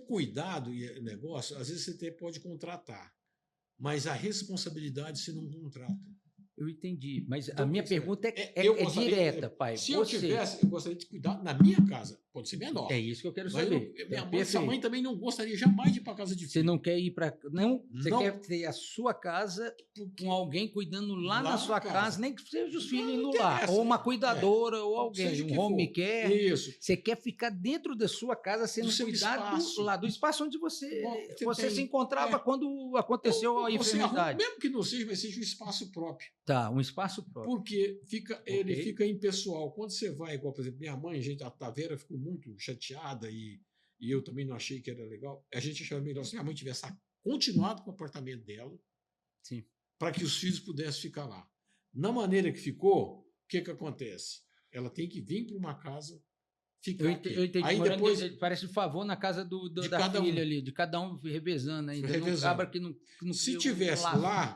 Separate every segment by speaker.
Speaker 1: cuidado e negócio, às vezes você até pode contratar, mas a responsabilidade você não contrata.
Speaker 2: Eu entendi, mas
Speaker 1: Então,
Speaker 2: a minha
Speaker 1: o que você-
Speaker 2: pergunta
Speaker 1: eu
Speaker 2: é
Speaker 1: gostaria-
Speaker 2: direta, pai.
Speaker 1: Se eu
Speaker 2: Você,
Speaker 1: tivesse, eu gostaria de cuidar na minha casa. Pode ser menor.
Speaker 2: é isso que eu quero
Speaker 1: Mas
Speaker 2: saber.
Speaker 1: minha
Speaker 2: Então,
Speaker 1: mãe, essa mãe
Speaker 2: perfeito.
Speaker 1: também não gostaria jamais de ir para casa de
Speaker 2: Você
Speaker 1: filho.
Speaker 2: não quer ir para. Não, você
Speaker 1: Não.
Speaker 2: quer ter a sua casa
Speaker 1: Porque
Speaker 2: com alguém cuidando lá
Speaker 1: lá
Speaker 2: na
Speaker 1: na
Speaker 2: sua
Speaker 1: casa.
Speaker 2: casa, nem que seja os filhos
Speaker 1: Não
Speaker 2: indo lá,
Speaker 1: interessa.
Speaker 2: ou uma cuidadora, ou alguém,
Speaker 1: seja o
Speaker 2: um
Speaker 1: que
Speaker 2: home
Speaker 1: for.
Speaker 2: care.
Speaker 1: Isso.
Speaker 2: Você quer ficar dentro da sua casa sendo
Speaker 1: seu
Speaker 2: cuidado
Speaker 1: espaço.
Speaker 2: lá do espaço onde você,
Speaker 1: Bom,
Speaker 2: você
Speaker 1: tem-
Speaker 2: se encontrava quando aconteceu a
Speaker 1: Você arruma,
Speaker 2: enfermidade.
Speaker 1: mesmo que não seja, mas seja um espaço próprio.
Speaker 2: Tá, um espaço próprio.
Speaker 1: Porque ele
Speaker 2: Ok.
Speaker 1: fica impessoal. Quando você vai, igual, por exemplo, minha mãe, a Tavera ficou muito chateada e eu também não achei que era legal. A gente achava melhor se minha mãe tivesse continuado com o apartamento dela,
Speaker 2: Sim.
Speaker 1: para que os filhos pudessem ficar lá. Na maneira que ficou, o que acontece? Ela tem que vir para uma casa, ficar aqui.
Speaker 2: Eu entendi.
Speaker 1: Aí
Speaker 2: Morando
Speaker 1: depois,
Speaker 2: parece um favor na casa
Speaker 1: De
Speaker 2: da
Speaker 1: cada
Speaker 2: filha
Speaker 1: um.
Speaker 2: ali, de cada um revezando ainda. Não
Speaker 1: Revezando.
Speaker 2: cabra que não
Speaker 1: se
Speaker 2: cria um
Speaker 1: tivesse
Speaker 2: laço.
Speaker 1: lá,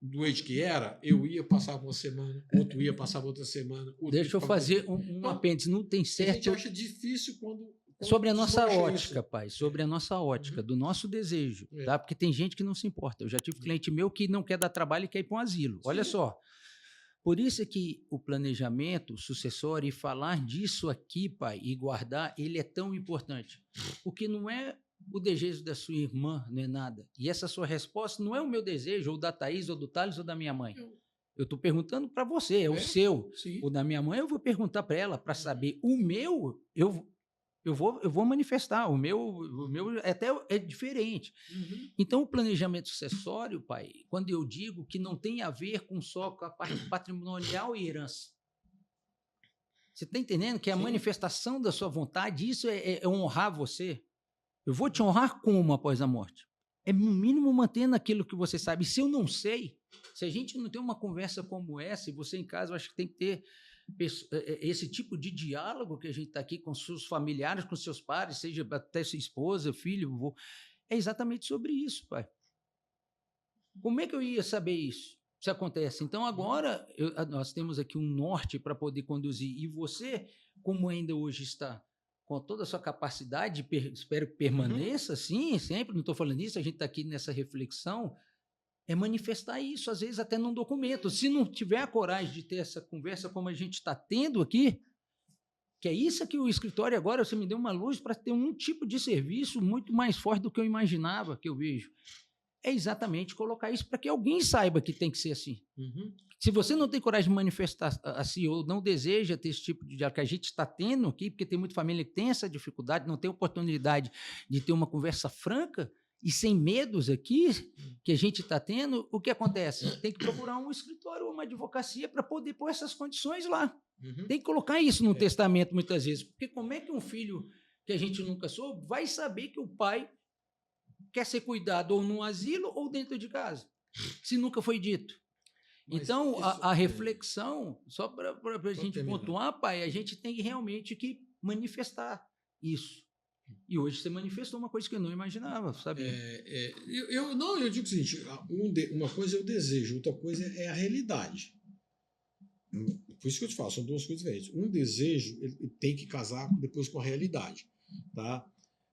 Speaker 1: do jeito que era, eu ia passar uma semana, outro ia passar outra semana. outro
Speaker 2: Deixa eu
Speaker 1: ia
Speaker 2: fazer
Speaker 1: passar-
Speaker 2: um
Speaker 1: Então,
Speaker 2: apêndice. Não tem
Speaker 1: A gente
Speaker 2: certo.
Speaker 1: acha difícil quando
Speaker 2: Sobre a nossa
Speaker 1: desmancha
Speaker 2: ótica,
Speaker 1: isso.
Speaker 2: pai, sobre a nossa ótica, do nosso desejo,
Speaker 1: É.
Speaker 2: tá? Porque tem gente que não se importa. Eu já tive cliente meu que não quer dar trabalho e quer ir para um asilo. Olha
Speaker 1: Sim.
Speaker 2: só. Por isso é que o planejamento sucessório e falar disso aqui, pai, e guardar, ele é tão importante. Porque não é o desejo da sua irmã, não é nada. E essa sua resposta não é o meu desejo, ou da Thaís, ou do Thales, ou da minha mãe. Eu estou perguntando para você, é o seu.
Speaker 1: Sim.
Speaker 2: O da minha mãe, eu vou perguntar para ela para saber. O meu, eu vou manifestar. O meu até é diferente.
Speaker 1: Uhum.
Speaker 2: Então, o planejamento sucessório, pai, quando eu digo que não tem a ver só com a parte patrimonial e herança. Você está entendendo que a
Speaker 1: Sim.
Speaker 2: manifestação da sua vontade, isso é honrar você? Eu vou te honrar como após a morte? É no mínimo mantendo aquilo que você sabe. E se eu não sei, se a gente não tem uma conversa como essa, e você em casa, eu acho que tem que ter esse tipo de diálogo que a gente está aqui com seus familiares, com seus pais, seja até sua esposa, filho, avô, é exatamente sobre isso, pai. Como é que eu ia saber isso? Se acontece. Então, agora, nós temos aqui um norte para poder conduzir. E você, como ainda hoje está com toda a sua capacidade, espero que permaneça, sim, sempre, não estou falando isso, a gente está aqui nessa reflexão, é manifestar isso, às vezes até num documento. Se não tiver a coragem de ter essa conversa como a gente está tendo aqui, que é isso que o escritório agora, você me deu uma luz para ter um tipo de serviço muito mais forte do que eu imaginava, que eu vejo. É exatamente colocar isso para que alguém saiba que tem que ser assim.
Speaker 1: Uhum.
Speaker 2: Se você não tem coragem de manifestar assim, ou não deseja ter esse tipo de diálogo que a gente está tendo aqui, porque tem muita família que tem essa dificuldade, não tem oportunidade de ter uma conversa franca e sem medos aqui, que a gente está tendo, o que acontece? Tem que procurar um escritório ou uma advocacia para poder pôr essas condições lá.
Speaker 1: Uhum.
Speaker 2: Tem que colocar isso no testamento muitas vezes, porque como é que um filho que a gente nunca soube vai saber que o pai quer ser cuidado ou num asilo ou dentro de casa, se nunca foi dito?
Speaker 1: Mas
Speaker 2: então,
Speaker 1: isso,
Speaker 2: a reflexão, só para a gente
Speaker 1: terminar.
Speaker 2: pontuar, pai, a gente tem realmente que manifestar isso. E hoje você manifestou uma coisa que eu não imaginava, sabe?
Speaker 1: Eu digo o seguinte, uma coisa é o desejo, outra coisa é a realidade. Por isso que eu te falo, são duas coisas diferentes. Um desejo, ele tem que casar depois com a realidade. Tá?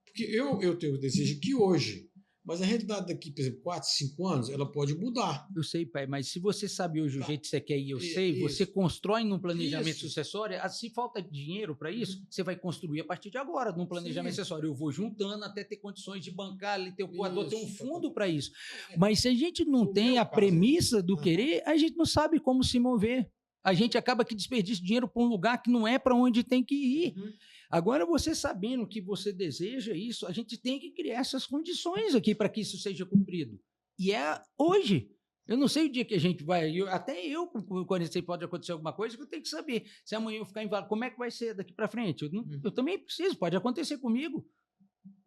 Speaker 1: Porque eu tenho o desejo que hoje, mas a realidade daqui, por exemplo, 4, 5 anos, ela pode mudar.
Speaker 2: Eu sei, pai, mas se você sabe hoje o jeito que você quer ir, eu sei,
Speaker 1: Isso.
Speaker 2: você constrói num planejamento
Speaker 1: Isso.
Speaker 2: sucessório, se falta dinheiro para isso, você vai construir a partir de agora, num planejamento sucessório. Eu vou juntando até ter condições de bancar ali, ter o coador, ter um fundo para isso. Mas se a gente não
Speaker 1: No
Speaker 2: tem
Speaker 1: meu
Speaker 2: a
Speaker 1: caso,
Speaker 2: premissa do querer, a gente não sabe como se mover. A gente acaba que desperdiça dinheiro para um lugar que não é para onde tem que ir.
Speaker 1: Uhum.
Speaker 2: Agora, você sabendo que você deseja isso, a gente tem que criar essas condições aqui para que isso seja cumprido. E é hoje. Eu não sei o dia que a gente vai... Até eu, quando pode acontecer alguma coisa, que eu tenho que saber. Se amanhã eu ficar inválido, como é que vai ser daqui para frente? Eu também preciso, pode acontecer comigo.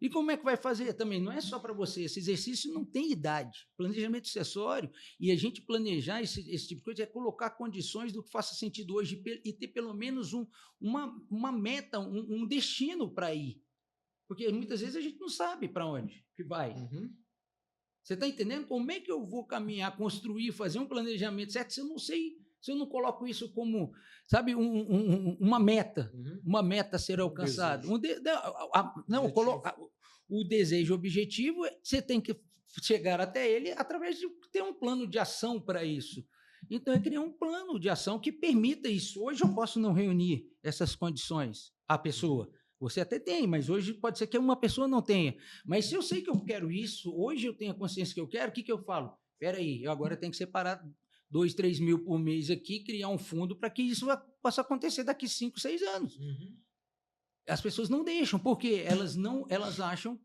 Speaker 2: E como é que vai fazer também? Não é só para você. Esse exercício não tem idade. Planejamento sucessório e a gente planejar esse tipo de coisa é colocar condições do que faça sentido hoje e ter pelo menos uma meta, um destino para ir. Porque muitas vezes a gente não sabe para onde que vai.
Speaker 1: Uhum.
Speaker 2: Você está entendendo? Como é que eu vou caminhar, construir, fazer um planejamento certo se eu não sei Se eu não coloco isso como, sabe, uma meta, uma meta a ser alcançada. Não, o desejo objetivo, você tem que chegar até ele através de ter um plano de ação para isso. Então, é criar um plano de ação que permita isso. Hoje eu posso não reunir essas condições à pessoa. Você até tem, mas hoje pode ser que uma pessoa não tenha. Mas se eu sei que eu quero isso, hoje eu tenho a consciência que eu quero, o que eu falo? Espera aí, eu agora tenho que separar 2, 3 mil por mês aqui, criar um fundo para que isso possa acontecer daqui 5, 6 anos. As pessoas não deixam, porque elas acham...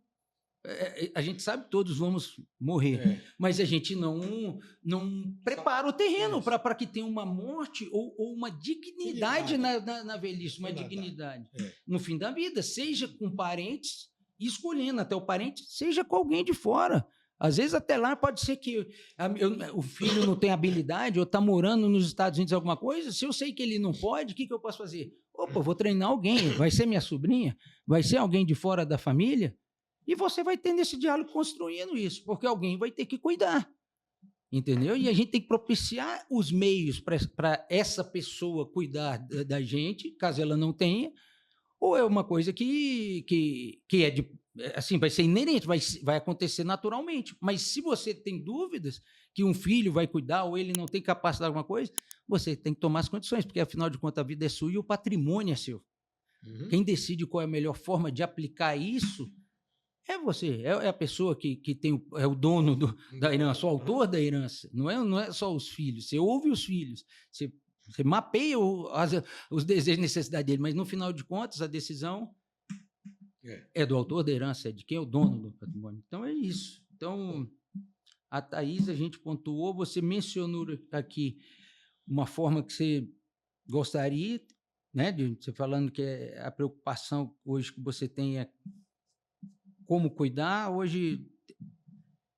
Speaker 2: a gente sabe que todos vamos morrer, mas a gente não prepara o terreno para que tenha uma morte ou uma dignidade na velhice, uma dignidade no fim da vida, seja com parentes, escolhendo até o parente, seja com alguém de fora. Às vezes até lá pode ser que o filho não tem habilidade ou está morando nos Estados Unidos alguma coisa, se eu sei que ele não pode, o que eu posso fazer? Opa, vou treinar alguém, vai ser minha sobrinha, vai ser alguém de fora da família. E você vai ter nesse diálogo construindo isso, porque alguém vai ter que cuidar, entendeu? E a gente tem que propiciar os meios para essa pessoa cuidar da gente, caso ela não tenha, ou é uma coisa que é de, assim, vai ser inerente, vai acontecer naturalmente. Mas se você tem dúvidas que um filho vai cuidar ou ele não tem capacidade de alguma coisa, você tem que tomar as condições, porque afinal de contas a vida é sua e o patrimônio é seu. Quem decide qual é a melhor forma de aplicar isso é você, é a pessoa que tem é o dono da herança, o autor da herança. Não é só os filhos. Você ouve os filhos, você mapeia os desejos e necessidades dele, mas no final de contas a decisão é do autor da herança, é de quem é o dono do patrimônio. Então é isso. Então a Thaís, a gente pontuou, você mencionou aqui uma forma que você gostaria, né, de você falando que a preocupação hoje que você tem é como cuidar. Hoje,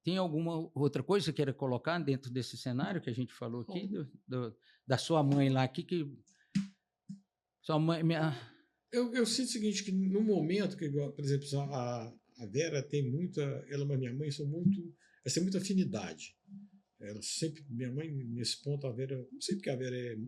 Speaker 2: tem alguma outra coisa que você queira colocar dentro desse cenário que a gente falou aqui, da sua mãe lá aqui, que sua mãe...
Speaker 1: Eu sinto o seguinte, que no momento que, por exemplo, a Vera tem muita... Ela e minha mãe são muito... Elas têm muita afinidade. Ela sempre... Minha mãe, nesse ponto, a Vera... Não sei porque a Vera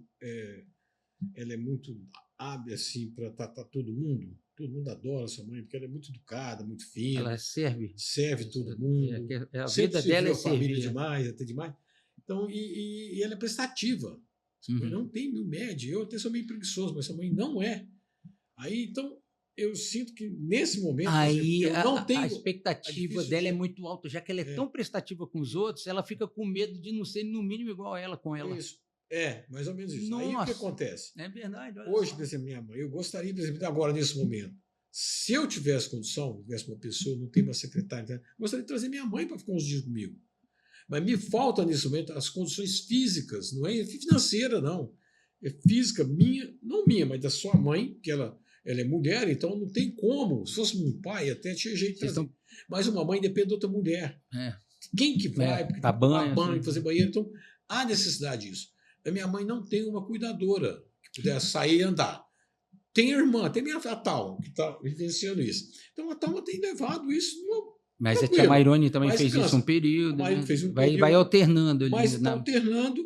Speaker 1: ela é muito hábil, assim, para tratar todo mundo. Todo mundo adora sua mãe, porque ela é muito educada, muito fina.
Speaker 2: Ela
Speaker 1: serve todo mundo.
Speaker 2: A vida dela é
Speaker 1: família demais, até demais. Então, e ela é prestativa. Sua mãe não tem mil média. Eu até sou meio preguiçoso, mas sua mãe não é. Aí, então, eu sinto que nesse momento...
Speaker 2: Aí
Speaker 1: eu não tenho,
Speaker 2: a expectativa dela é muito alta, já que ela é tão prestativa com os outros, ela fica com medo de não ser, no mínimo, igual a ela com ela.
Speaker 1: Isso. Mais ou menos isso.
Speaker 2: Nossa,
Speaker 1: aí o que acontece?
Speaker 2: É verdade.
Speaker 1: Hoje, por exemplo, minha mãe, eu gostaria, por exemplo, agora, nesse momento, se eu tivesse condição, tivesse uma pessoa, não tenho uma secretária, eu gostaria de trazer minha mãe para ficar uns dias comigo. Mas me falta, nesse momento, as condições físicas, não é financeira, não. É física minha, não minha, mas da sua mãe, que ela é mulher, então não tem como. Se fosse um pai, até tinha jeito de trazer. Mas uma mãe depende de outra mulher. Quem que vai? Porque
Speaker 2: tem que tomar
Speaker 1: banho, fazer banheiro. Então, há necessidade disso. A minha mãe não tem uma cuidadora que pudesse sair e andar. Tem a irmã, tem a Thalma, que está vivenciando isso. Então, a Thalma tem levado isso
Speaker 2: Mas a tia Mairone também fez isso um período. Vai alternando.
Speaker 1: Mas está alternando.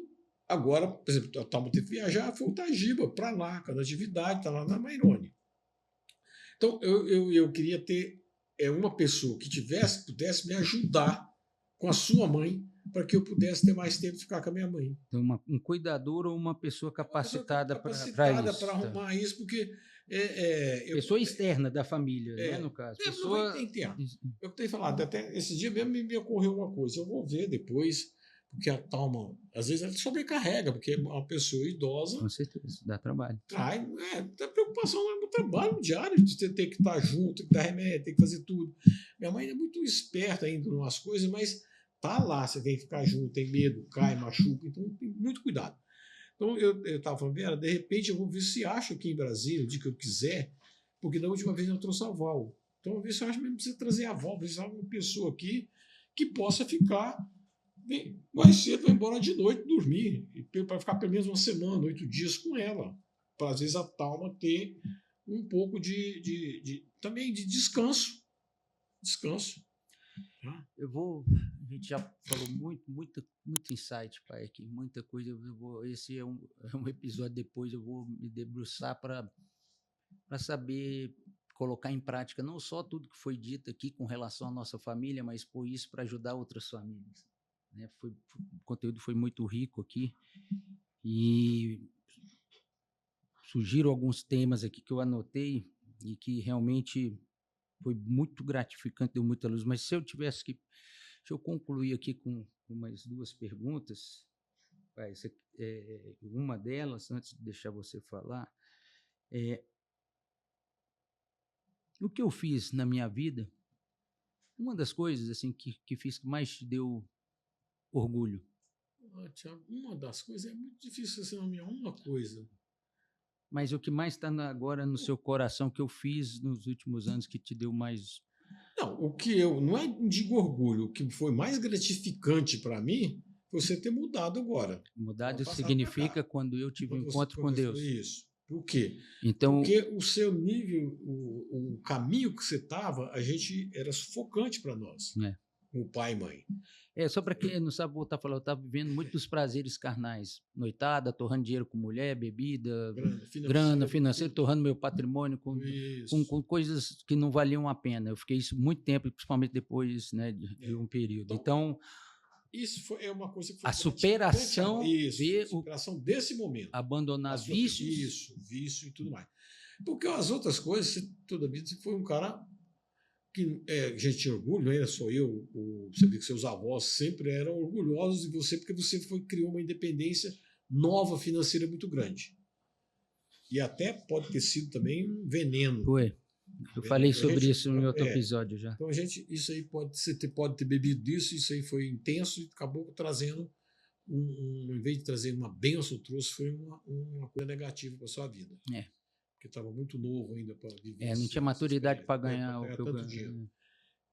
Speaker 1: Agora, por exemplo, a Thalma teve que viajar, foi o Tajiba para lá, cada atividade, está lá na Mairone. Então, eu queria ter uma pessoa que pudesse me ajudar com a sua mãe, para que eu pudesse ter mais tempo de ficar com a minha mãe.
Speaker 2: Então, um cuidador ou uma pessoa capacitada para isso.
Speaker 1: Para arrumar isso, porque...
Speaker 2: pessoa externa da família, né, no caso.
Speaker 1: Pessoa... Eu tenho falado, até esse dia mesmo me ocorreu uma coisa, eu vou ver depois, porque a Thalma, às vezes, ela sobrecarrega, porque é uma pessoa idosa...
Speaker 2: Com certeza, dá trabalho.
Speaker 1: Dá preocupação no trabalho diário, de ter que estar junto, ter que dar remédio, ter que fazer tudo. Minha mãe é muito esperta ainda em umas coisas, mas... Tá lá, você tem que ficar junto, tem medo, cai, machuca, então tem muito cuidado. Então eu estava falando, Vera, de repente eu vou ver se acho aqui em Brasília, o dia que eu quiser, porque da última vez eu trouxe a Val. Então eu vou ver se eu acho mesmo que precisa trazer a Val, precisar de uma pessoa aqui que possa ficar mais cedo, vai embora de noite dormir, para ficar pelo menos uma semana, 8 dias com ela, para às vezes a Thalma ter um pouco também de descanso. Tá?
Speaker 2: A gente já falou muito insight, pai, aqui, muita coisa. Esse é um episódio depois, eu vou me debruçar para saber colocar em prática não só tudo que foi dito aqui com relação à nossa família, mas pôr isso para ajudar outras famílias. Né? O conteúdo foi muito rico aqui e surgiram alguns temas aqui que eu anotei e que realmente foi muito gratificante, deu muita luz. Mas se eu tivesse que... Deixa eu concluir aqui com mais 2 perguntas. Uma delas, antes de deixar você falar, o que eu fiz na minha vida, uma das coisas assim que fiz que mais te deu orgulho?
Speaker 1: Tiago, uma das coisas é muito difícil você nomear uma coisa.
Speaker 2: Mas o que mais está agora no seu coração que eu fiz nos últimos anos que te deu mais...
Speaker 1: Não, o que eu não digo orgulho, o que foi mais gratificante para mim foi você ter mudado agora.
Speaker 2: Mudado significa quando eu tive um encontro com Deus.
Speaker 1: Isso. Por quê?
Speaker 2: Então,
Speaker 1: porque o seu nível, o caminho que você estava, a gente era sufocante para nós, o pai e mãe.
Speaker 2: Só para quem não sabe voltar a falar, eu estava vivendo muito dos prazeres carnais. Noitada, torrando dinheiro com mulher, bebida, grana financeira, torrando meu patrimônio com coisas que não valiam a pena. Eu fiquei isso muito tempo, principalmente depois, né, de um período. Então
Speaker 1: isso é uma coisa que foi
Speaker 2: a superação,
Speaker 1: superação desse momento.
Speaker 2: Abandonar vícios.
Speaker 1: Vício e tudo mais. Porque as outras coisas, toda a vida você foi um cara que a gente tinha orgulho, não era só eu, você vê que seus avós sempre eram orgulhosos de você, porque você criou uma independência nova financeira muito grande. E até pode ter sido também um veneno.
Speaker 2: Foi. Eu falei sobre isso em outro episódio já.
Speaker 1: Então, isso aí você pode ter bebido disso, isso aí foi intenso e acabou trazendo, em vez de trazer uma bênção, foi uma coisa negativa para a sua vida. Porque estava muito novo ainda para viver.
Speaker 2: Não tinha maturidade para ganhar o que eu ganho.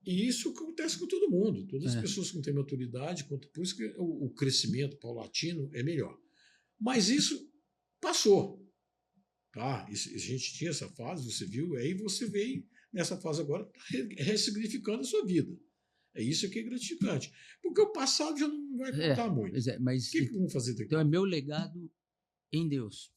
Speaker 1: E isso acontece com todo mundo. Todas as pessoas que não têm maturidade, por isso que o crescimento paulatino é melhor. Mas isso passou. Tá? A gente tinha essa fase, você viu, aí você veio nessa fase agora ressignificando a sua vida. É isso que é gratificante. Porque o passado já não vai contar muito.
Speaker 2: Mas
Speaker 1: o que vamos fazer daqui?
Speaker 2: Então é meu legado em Deus.